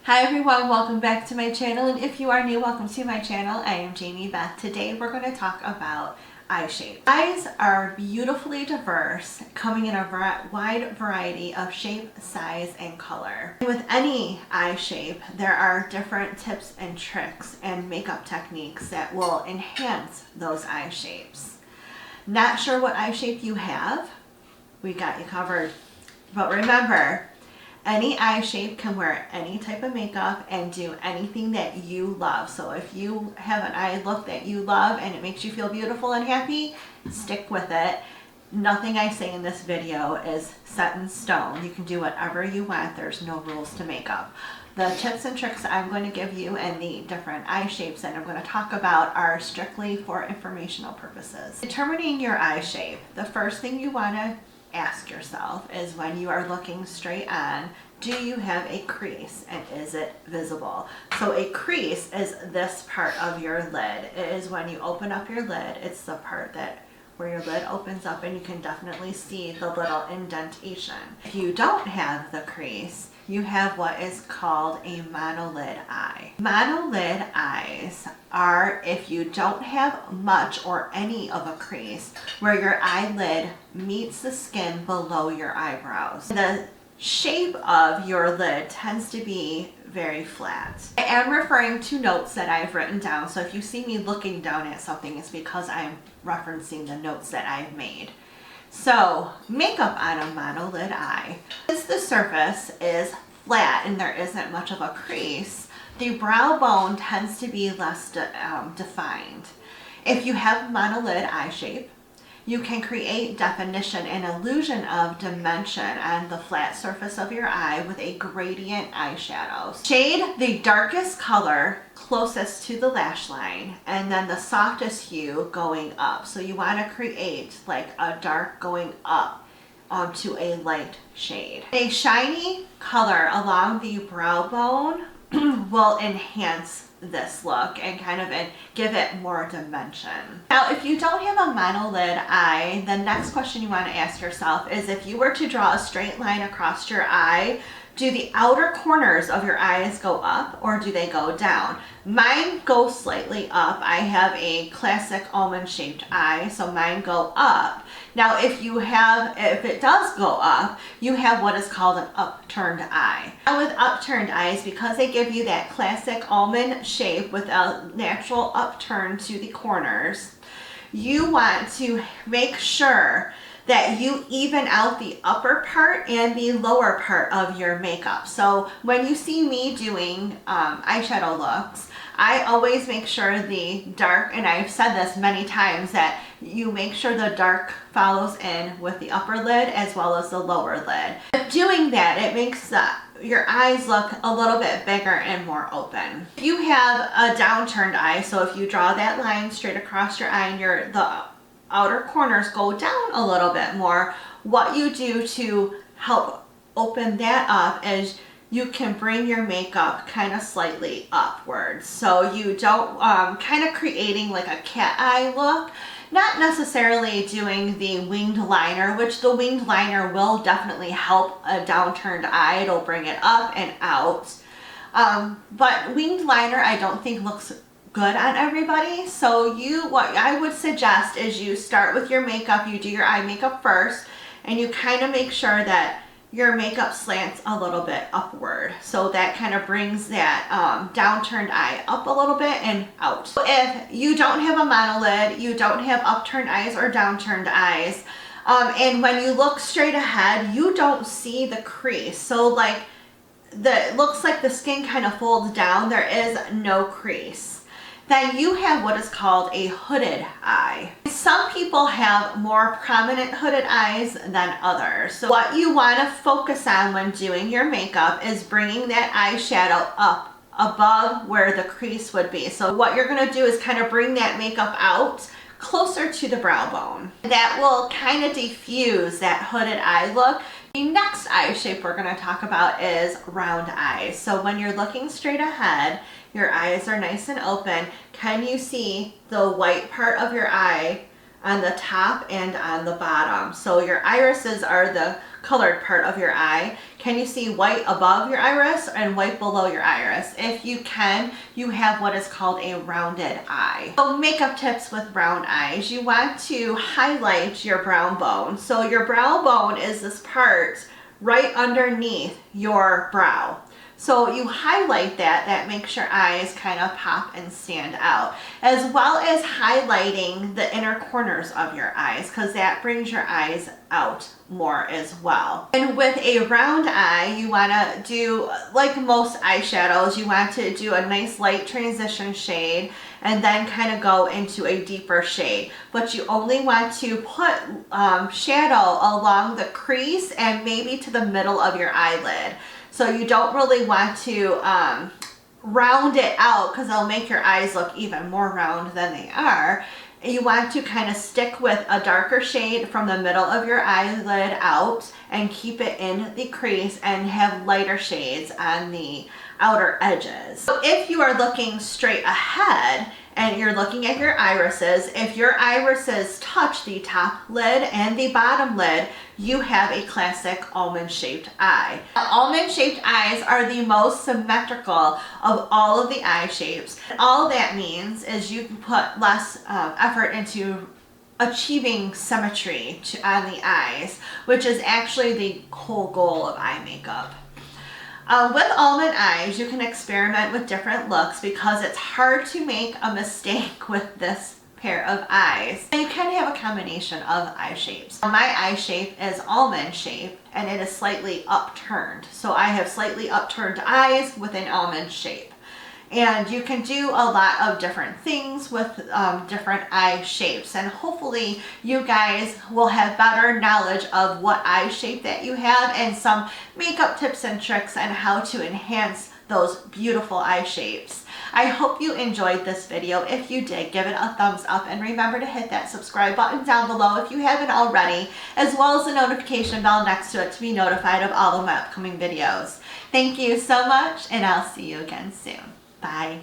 Hi everyone, welcome back to my channel, and if you are new, welcome to my channel. I am Jamie Beth. Today we're going to talk about eye shape. Eyes are beautifully diverse, coming in a wide variety of shape, size, and color. With any eye shape, there are different tips and tricks and makeup techniques that will enhance those eye shapes. Not sure what eye shape you have? We got you covered. But remember, any eye shape can wear any type of makeup and do anything that you love. So if you have an eye look that you love and it makes you feel beautiful and happy, stick with it. Nothing I say in this video is set in stone. You can do whatever you want. There's no rules to makeup. The tips and tricks I'm going to give you and the different eye shapes that I'm going to talk about are strictly for informational purposes. Determining your eye shape, the first thing you want to ask yourself is, when you are looking straight on, do you have a crease and is it visible? So a crease is this part of your lid. It is when you open up your lid, it's the part where your lid opens up and you can definitely see the little indentation. If you don't have the crease, you have what is called a monolid eye. Monolid eyes are if you don't have much or any of a crease where your eyelid meets the skin below your eyebrows. The shape of your lid tends to be very flat. I am referring to notes that I've written down, so if you see me looking down at something, it's because I'm referencing the notes that I've made. So, makeup on a monolid eye. Since the surface is flat and there isn't much of a crease, the brow bone tends to be less defined. If you have monolid eye shape, you can create definition and illusion of dimension on the flat surface of your eye with a gradient eyeshadow. Shade the darkest color closest to the lash line and then the softest hue going up. So you want to create like a dark going up onto a light shade. A shiny color along the brow bone will enhance this look and kind of give it more dimension. Now, if you don't have a monolid eye, the next question you want to ask yourself is, if you were to draw a straight line across your eye, do the outer corners of your eyes go up or do they go down? Mine go slightly up. I have a classic almond shaped eye, so mine go up. Now, if it does go up, you have what is called an upturned eye. Now with upturned eyes, because they give you that classic almond shape with a natural upturn to the corners, you want to make sure that you even out the upper part and the lower part of your makeup. So when you see me doing eyeshadow looks, I always make sure the dark, and I've said this many times, that you make sure the dark follows in with the upper lid as well as the lower lid. But doing that, it makes your eyes look a little bit bigger and more open. If you have a downturned eye, so if you draw that line straight across your eye and the outer corners go down a little bit more, what you do to help open that up is you can bring your makeup kind of slightly upwards. So you don't, kind of creating like a cat eye look, not necessarily doing the winged liner, which the winged liner will definitely help a downturned eye. It'll bring it up and out. But winged liner I don't think looks good on everybody. So what I would suggest is you start with your makeup, you do your eye makeup first, and you kind of make sure that your makeup slants a little bit upward. So that kind of brings that downturned eye up a little bit and out. If you don't have a monolid, you don't have upturned eyes or downturned eyes, and when you look straight ahead, you don't see the crease. So like it looks like the skin kind of folds down, there is no crease. Then you have what is called a hooded eye. Some people have more prominent hooded eyes than others. So what you want to focus on when doing your makeup is bringing that eyeshadow up above where the crease would be. So what you're going to do is kind of bring that makeup out closer to the brow bone. That will kind of diffuse that hooded eye look. The next eye shape we're going to talk about is round eyes. So when you're looking straight ahead, your eyes are nice and open. Can you see the white part of your eye on the top and on the bottom. So your irises are the colored part of your eye. Can you see white above your iris and white below your iris? If you can, you have what is called a rounded eye. So makeup tips with round eyes. You want to highlight your brow bone. So your brow bone is this part right underneath your brow. So you highlight that, that makes your eyes kind of pop and stand out, as well as highlighting the inner corners of your eyes, because that brings your eyes out more as well. And with a round eye, you want to do, like most eyeshadows, you want to do a nice light transition shade and then kind of go into a deeper shade. But you only want to put shadow along the crease and maybe to the middle of your eyelid. So you don't really want to round it out, because it'll make your eyes look even more round than they are. You want to kind of stick with a darker shade from the middle of your eyelid out and keep it in the crease, and have lighter shades on the outer edges. So if you are looking straight ahead and you're looking at your irises, if your irises touch the top lid and the bottom lid, you have a classic almond shaped eye. Almond shaped eyes are the most symmetrical of all of the eye shapes. All that means is you can put less effort into achieving symmetry on the eyes, which is actually the whole goal of eye makeup. With almond eyes, you can experiment with different looks, because it's hard to make a mistake with this pair of eyes. And you can have a combination of eye shapes. My eye shape is almond shaped, and it is slightly upturned. So I have slightly upturned eyes with an almond shape. And you can do a lot of different things with different eye shapes, and hopefully you guys will have better knowledge of what eye shape that you have, and some makeup tips and tricks on how to enhance those beautiful eye shapes. I hope you enjoyed this video. If you did, give it a thumbs up, and remember to hit that subscribe button down below if you haven't already, as well as the notification bell next to it to be notified of all of my upcoming videos. Thank you so much, and I'll see you again soon. Bye.